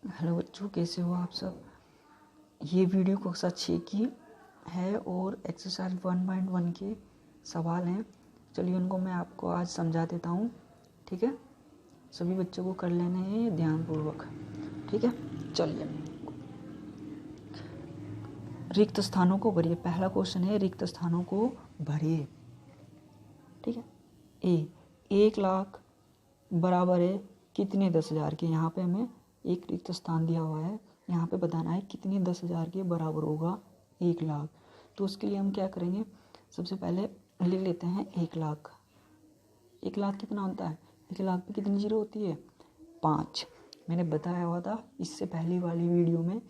Hello बच्चों, कैसे हो आप सब। ये वीडियो कक्षा 6 की है और एक्सरसाइज 1.1 के सवाल हैं। चलिए उनको मैं आपको आज समझा देता हूँ। ठीक है, सभी बच्चों को कर लेने हैं ध्यानपूर्वक। ठीक है, चलिए। रिक्त स्थानों को भरिए। पहला क्वेश्चन है रिक्त स्थानों को भरिए। ठीक है, 1 लाख बराबर है कितने 10,000 के। यहाँ पे हमें एक रिक्त स्थान दिया हुआ है, यहाँ पे बताना है कितने 10,000 के बराबर होगा 1 लाख। तो उसके लिए हम क्या करेंगे, सबसे पहले लिख लेते हैं 1 लाख। 1 लाख कितना होता है, 1 लाख पे कितनी जीरो होती है, 5। मैंने बताया हुआ था इससे पहली वाली वीडियो में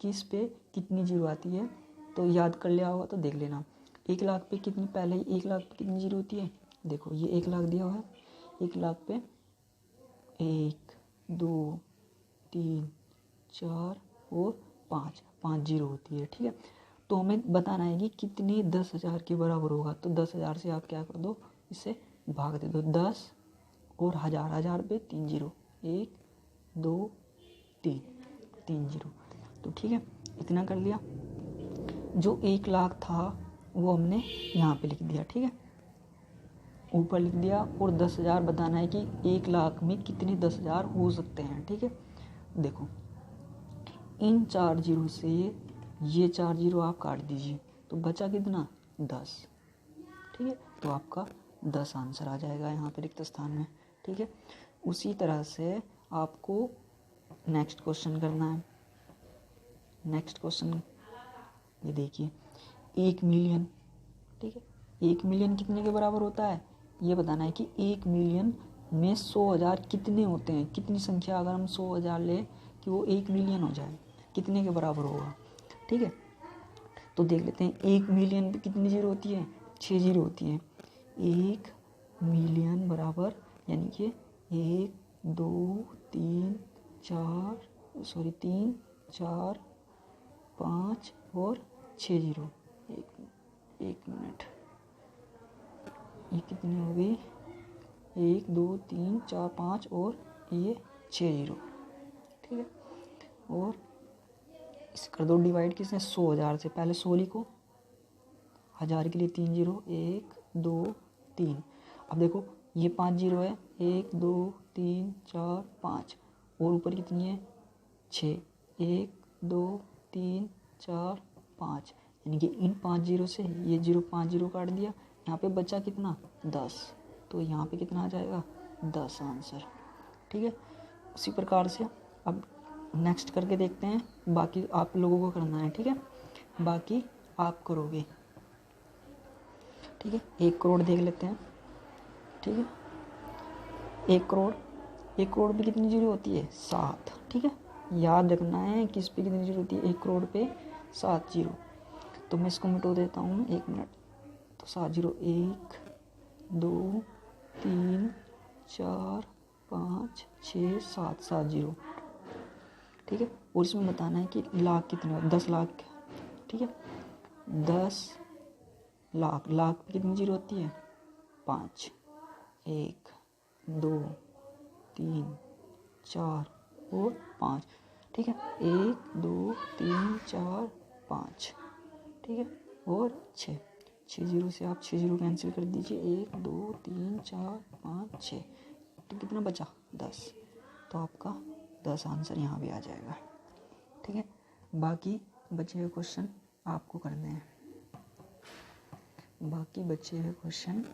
किस पे कितनी जीरो आती है, तो याद कर लिया होगा तो देख लेना। 1 लाख पे कितनी, पहले 1 लाख पे कितनी जीरो होती है, देखो ये 1 लाख दिया हुआ है। 1 लाख पे 1 2 3 4 और 5 जीरो होती है। ठीक है, तो हमें बताना है कि कितनी 10,000 के बराबर होगा। तो 10,000 से आप क्या कर दो, इससे भाग दे दो। 10 और 1000, 1000 पे 3 जीरो, 1 2 3 जीरो। तो ठीक है, इतना कर लिया। जो 1 लाख था वो हमने यहाँ पे लिख दिया। ठीक है, ऊपर लिख दिया। और 10,000 बताना है कि 1 लाख में कितने 10,000 हो सकते हैं। ठीक है, देखो इन 4 जीरो से ये 4 जीरो आप काट दीजिए, तो बचा कितना, 10। ठीक है, तो आपका 10 आंसर आ जाएगा यहाँ पे रिक्त स्थान में। ठीक है, उसी तरह से आपको नेक्स्ट क्वेश्चन करना है। नेक्स्ट क्वेश्चन ये देखिए, 1 मिलियन। ठीक है, 1 मिलियन कितने के बराबर होता है, ये बताना है कि 1 मिलियन में 100,000 कितने होते हैं। कितनी संख्या अगर हम 100,000 ले कि वो 1 मिलियन हो जाए, कितने के बराबर होगा। ठीक है, तो देख लेते हैं 1 मिलियन पे कितनी जीरो होती है, 6 जीरो होती है। 1 मिलियन बराबर यानी कि 1 2 3 4 5 और 6 जीरो। एक मिनट, ये कितनी हो गई, 1 2 3 4 5 और ये 6 जीरो। ठीक है, और इसे कर दो डिवाइड किसने, 100,000 से। पहले 100 लिखो, 1000 के लिए 3 जीरो, 1 2 3। अब देखो ये 5 जीरो है, 1 2 3 4 5 और ऊपर कितनी है, 6। 1 2 3 4 5, यानी कि इन 5 जीरो से ये जीरो 5 जीरो काट दिया। यहाँ पे बचा कितना, 10। तो यहाँ पे कितना आ जाएगा, 10 आंसर। ठीक है, उसी प्रकार से अब नेक्स्ट करके देखते हैं। बाकी आप लोगों को करना है। ठीक है, बाकी आप करोगे। ठीक है, 1 करोड़ देख लेते हैं। ठीक है, 1 करोड़, 1 करोड़ पे कितनी जीरो होती है, 7। ठीक है, याद रखना है किस पे कितनी जीरो होती है, 1 करोड़ पे 7 जीरो। तो मैं इसको मिटो देता हूँ, 1 मिनट। तो 7 जीरो, 1 2 3 4 5 6 7 जीरो। ठीक है, और इसमें बताना है कि लाख कितने, 10 लाख। ठीक है, 10 लाख, लाख पे कितनी जीरो होती है, 5। 1 2 3 4 और 5। ठीक है, 1 2 3 4 5। ठीक है, और 6 जीरो से आप 6 जीरो कैंसिल कर दीजिए, 1 2 3 4 5 6। तो कितना बचा, 10। तो आपका 10 आंसर यहाँ भी आ जाएगा। ठीक है, बाकी बचे हुए क्वेश्चन आपको करने हैं। बाकी बचे हुए क्वेश्चन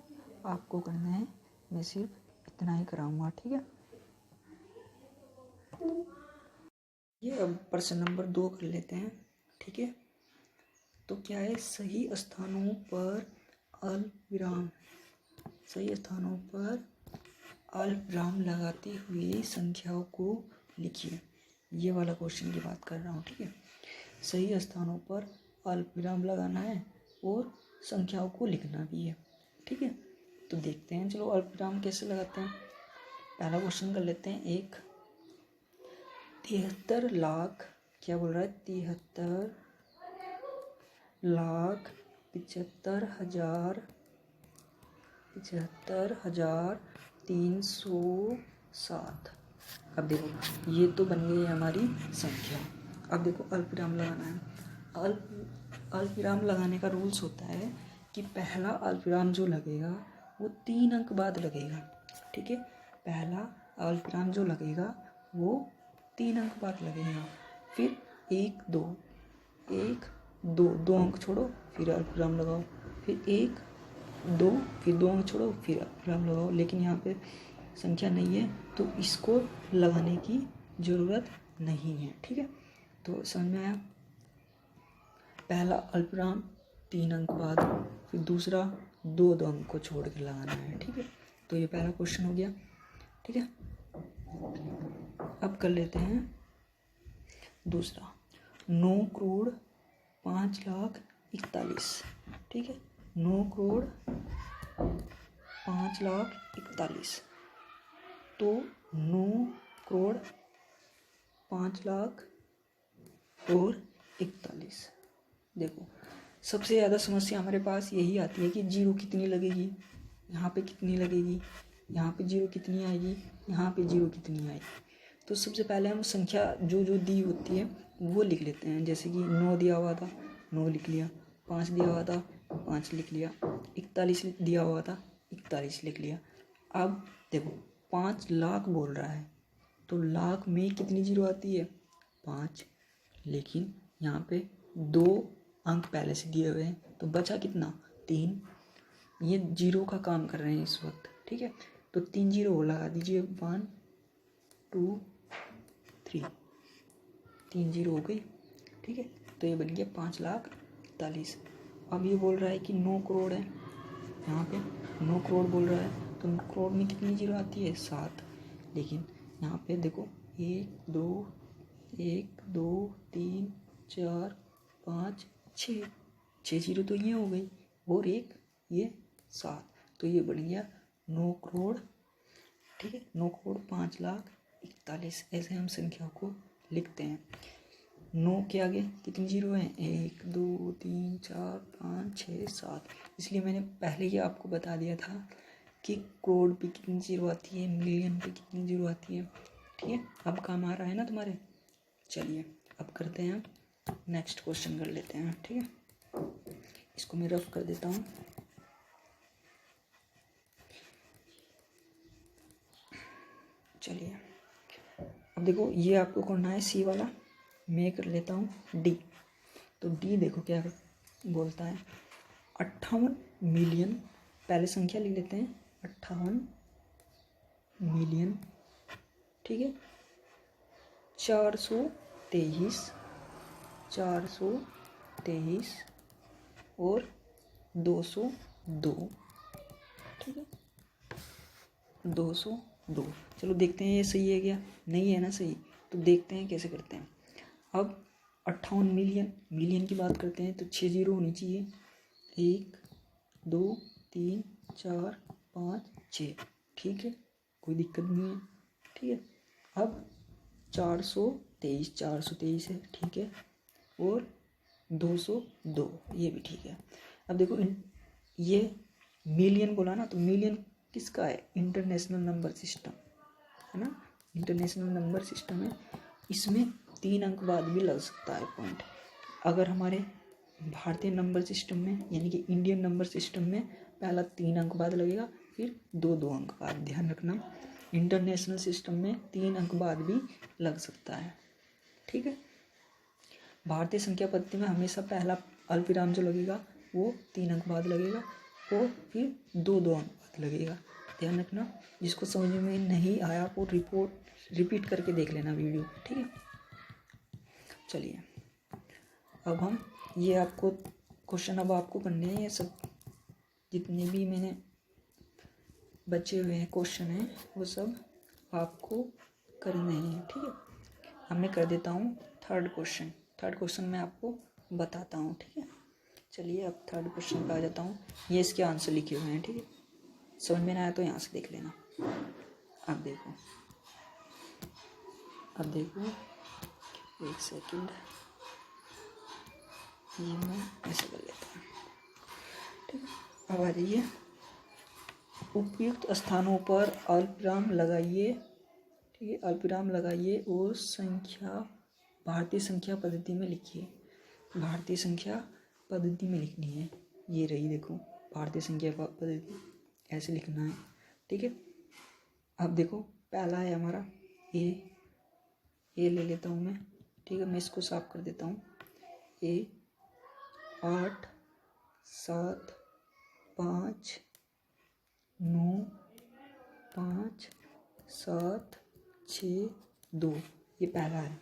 आपको करने हैं, मैं सिर्फ इतना ही कराऊंगा। ठीक है, ये अब प्रश्न नंबर 2 कर लेते हैं। ठीक है, तो क्या है, सही स्थानों पर अल्प विराम, सही स्थानों पर अल्प विराम लगाते हुए संख्याओं को लिखिए। ये वाला क्वेश्चन की बात कर रहा हूँ। ठीक है, सही स्थानों पर अल्प विराम लगाना है और संख्याओं को लिखना भी है। ठीक है, तो देखते हैं, चलो अल्प विराम कैसे लगाते हैं। पहला क्वेश्चन कर लेते हैं। 73 लाख, क्या बोल रहा है, 73 लाख 75,307 अब देखो ये तो बन गई हमारी संख्या। अब देखो अल्पविराम लगाना है। अल्पविराम लगाने का रूल्स होता है कि पहला अल्पविराम जो लगेगा वो 3 अंक बाद लगेगा। ठीक है, पहला अल्पविराम जो लगेगा वो 3 अंक बाद लगेगा। फिर 1 2 1 2 2 अंक छोड़ो फिर अल्पविराम लगाओ, फिर 1 2 फिर 2 अंक छोड़ो फिर अल्पविराम लगाओ। लेकिन यहाँ पे संख्या नहीं है तो इसको लगाने की ज़रूरत नहीं है। ठीक है, तो समझ में आया। पहला अल्पविराम 3 अंक बाद, फिर दूसरा 2 अंक को छोड़ के लगाना है। ठीक है, तो ये पहला क्वेश्चन हो गया। ठीक है, अब कर लेते हैं दूसरा। 9 करोड़ 5,41,000। ठीक है, 9 करोड़ 5,41,000। तो 9 करोड़ 5,41,000। देखो सबसे ज़्यादा समस्या हमारे पास यही आती है कि जीरो कितनी लगेगी, यहाँ पे कितनी लगेगी, यहाँ पे जीरो कितनी आएगी, यहाँ पे जीरो कितनी आएगी। तो सबसे पहले हम संख्या जो जो दी होती है वो लिख लेते हैं। जैसे कि 9 दिया हुआ था 9 लिख लिया, 5 दिया हुआ था 5 लिख लिया, 41 दिया हुआ था 41 लिख लिया। अब देखो 5 लाख बोल रहा है तो लाख में कितनी जीरो आती है 5, लेकिन यहाँ पे 2 अंक पहले से दिए हुए हैं तो बचा कितना 3। ये जीरो का काम कर रहे हैं इस वक्त। ठीक है, तो 3 जीरो लगा दीजिए, 1 2 3, 3 जीरो हो गई। ठीक है, तो ये बन गया 5,41,000। अब ये बोल रहा है कि 9 करोड़ है, यहाँ पे 9 करोड़ बोल रहा है तो करोड़ में कितनी जीरो आती है 7। लेकिन यहाँ पे देखो 1 2 3 4 5 6 जीरो तो ये हो गई और एक ये 7, तो ये बन गया 9 करोड़। ठीक है, 9 करोड़ 5,41,000। ऐसे हम संख्या को लिखते हैं। 9 के आगे कितनी जीरो हैं 1 2 3 4 5 6 7। इसलिए मैंने पहले ही आपको बता दिया था कि करोड़ पे कितनी जीरो आती है, मिलियन पे कितनी जीरो आती है। ठीक है, अब काम आ रहा है ना तुम्हारे। चलिए अब करते हैं, नेक्स्ट क्वेश्चन कर लेते हैं। ठीक है, इसको मैं रफ कर देता हूँ। चलिए अब देखो ये आपको करना है सी वाला, मैं कर लेता हूँ डी। तो डी देखो क्या बोलता है 58 मिलियन, पहले संख्या लिख लेते हैं 58 मिलियन। ठीक है, 423 और 202। ठीक है, 202। चलो देखते हैं ये सही है क्या, नहीं है ना सही, तो देखते हैं कैसे करते हैं। अब 58 मिलियन की बात करते हैं तो 6 जीरो होनी चाहिए, 1 2 3 4 5 6। ठीक है, कोई दिक्कत नहीं है। ठीक है, अब 423 है। ठीक है, और 202 ये भी ठीक है। अब देखो ये मिलियन बोला ना, तो मिलियन किसका है, इंटरनेशनल नंबर सिस्टम है ना, इंटरनेशनल नंबर सिस्टम है। इसमें 3 अंक बाद भी लग सकता है पॉइंट। अगर हमारे भारतीय नंबर सिस्टम में यानी कि इंडियन नंबर सिस्टम में पहला 3 अंक बाद लगेगा, फिर 2 अंक बाद। ध्यान रखना, इंटरनेशनल सिस्टम में 3 अंक बाद भी लग सकता है। ठीक है, भारतीय संख्या पद्धति में हमेशा पहला अल्पविराम जो लगेगा वो 3 अंक बाद लगेगा और फिर 2 अंक बाद लगेगा। ध्यान रखना, जिसको समझ में नहीं आया वो रिपीट करके देख लेना वीडियो। ठीक है, चलिए अब हम ये आपको क्वेश्चन अब आपको करने हैं। ये सब जितने भी मैंने बचे हुए हैं क्वेश्चन हैं वो सब आपको करने हैं। ठीक है, अब मैं कर देता हूँ थर्ड क्वेश्चन मैं आपको बताता हूँ। ठीक है, चलिए अब थर्ड क्वेश्चन पे आ जाता हूँ। ये इसके आंसर लिखे हुए हैं। ठीक है, समझ में ना आया तो यहाँ से देख लेना। अब देखो एक सेकंड, ये मैं ऐसे कर लेता हूँ। ठीक है, अब आ जाइए, उपयुक्त स्थानों पर अल्पविराम लगाइए। ठीक है, अल्पविराम लगाइए और संख्या भारतीय संख्या पद्धति में लिखिए। भारतीय संख्या पद्धति में लिखनी है, ये रही देखो भारतीय संख्या पद्धति, ऐसे लिखना है। ठीक है, अब देखो पहला है हमारा ए ले लेता हूँ मैं। ठीक है, मैं इसको साफ कर देता हूँ। ए 8 7 5 9 5 7 6 2, ये पहला है।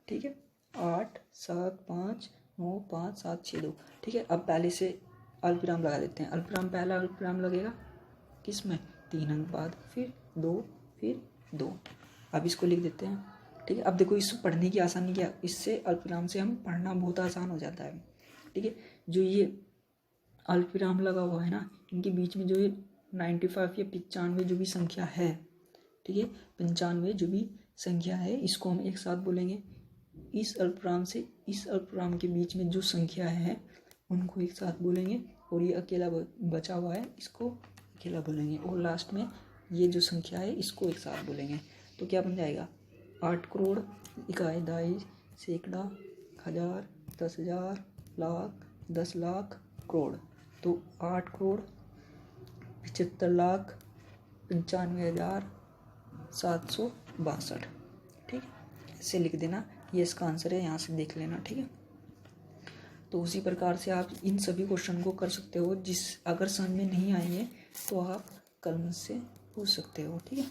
ठीक है, 8 7 5 9 5 7 6 2। ठीक है, अब पहले से अल्पविराम लगा देते हैं। अल्पविराम पहला अल्पविराम लगेगा किस में, 3 अंक बाद, फिर 2 फिर 2। अब इसको लिख देते हैं। ठीक है, अब देखो इससे पढ़ने की आसानी क्या, इससे अल्पविराम से हम पढ़ना बहुत आसान हो जाता है। ठीक है, जो ये अल्पविराम लगा हुआ है ना, इनके बीच में जो ये 95 या 95 जो भी संख्या है, ठीक है 95 जो भी संख्या है, इसको हम एक साथ बोलेंगे। इस अल्पविराम से इस अल्पविराम के बीच में जो संख्या है उनको एक साथ बोलेंगे, और ये अकेला बचा हुआ है इसको अकेला बोलेंगे, और लास्ट में ये जो संख्या है इसको एक साथ बोलेंगे। तो क्या बन जाएगा, 8 करोड़, इकाई, दहाई, सैकड़ा, हजार, 10,000, लाख, 10 लाख, करोड़। तो 8 करोड़ 75 लाख 95,762। ठीक है, ऐसे लिख देना, ये इसका आंसर है, यहाँ से देख लेना। ठीक है, तो उसी प्रकार से आप इन सभी क्वेश्चन को कर सकते हो। अगर समझ में नहीं आएंगे तो आप कल मुझसे पूछ सकते हो। ठीक है,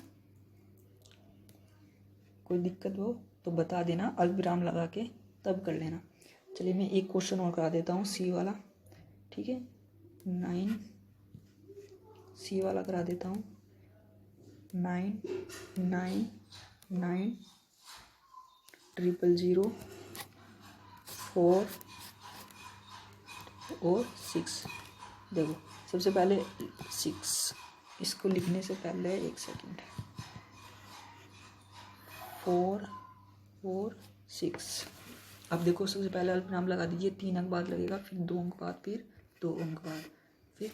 कोई दिक्कत हो तो बता देना, अल्पविराम लगा के तब कर लेना। चलिए मैं एक क्वेश्चन और करा देता हूँ, सी वाला। ठीक है, 9 सी वाला करा देता हूँ। 9 9 9 000 4 और 6। देखो सबसे पहले 6, इसको लिखने से पहले एक सेकंड, 4 और 6। अब देखो सबसे पहले अल्पविराम लगा दीजिए, 3 अंक बाद लगेगा, फिर 2 अंक बाद, फिर 2 अंक बाद, फिर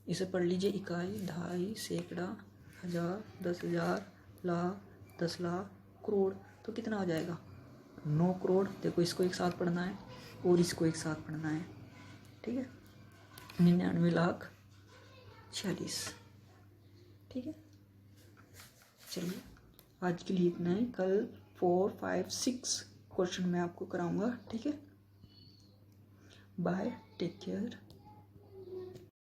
इसे पढ़ लीजिए, इकाई, दहाई, सैकड़ा, हजार, 10,000, लाख, 10 लाख, करोड़। तो कितना हो जाएगा, 9 करोड़। देखो इसको एक साथ पढ़ना है और इसको एक साथ पढ़ना है। ठीक है, 99,46,। ठीक है, चलिए आज के लिए इतना ही। कल 4 5 6 क्वेश्चन मैं आपको कराऊंगा। ठीक है, बाय, टेक केयर।